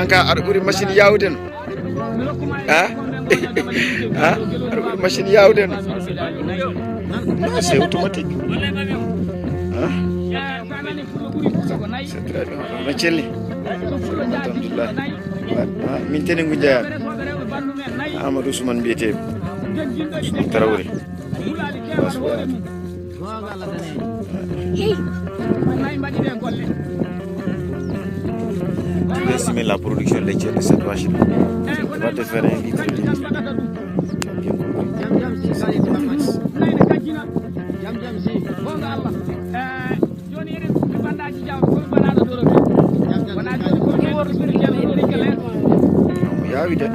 anka aɗa ɓuri machine yawde no aɗa ɓuri machine yawde no c'est automatique c'est très bien no celli alhamdulillah min tenengu jeeya Amadou Ousmane mbiyeteɓe Ousmane Traoré tu veux estimer la production laitière de cette vache là va te faire un litre de lait. Yawi de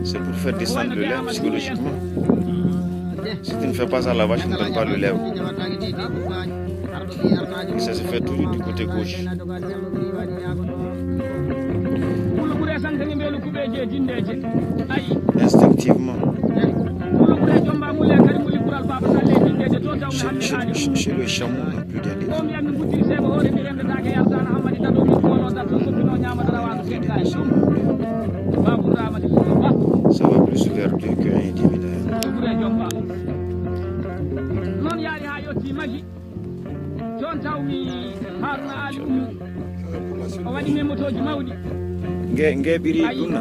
c'est pour faire descendre le lait psychologiquement. Si tu ne fais pas ça, la vache ne donne pas le lait. Et ça se fait toujours du côté gauche. Instinctivement. Chez le chameau, on n'a plus d'aller. Ça va plus vers 2 que 1,5 d'ailleurs. Nge biri duna.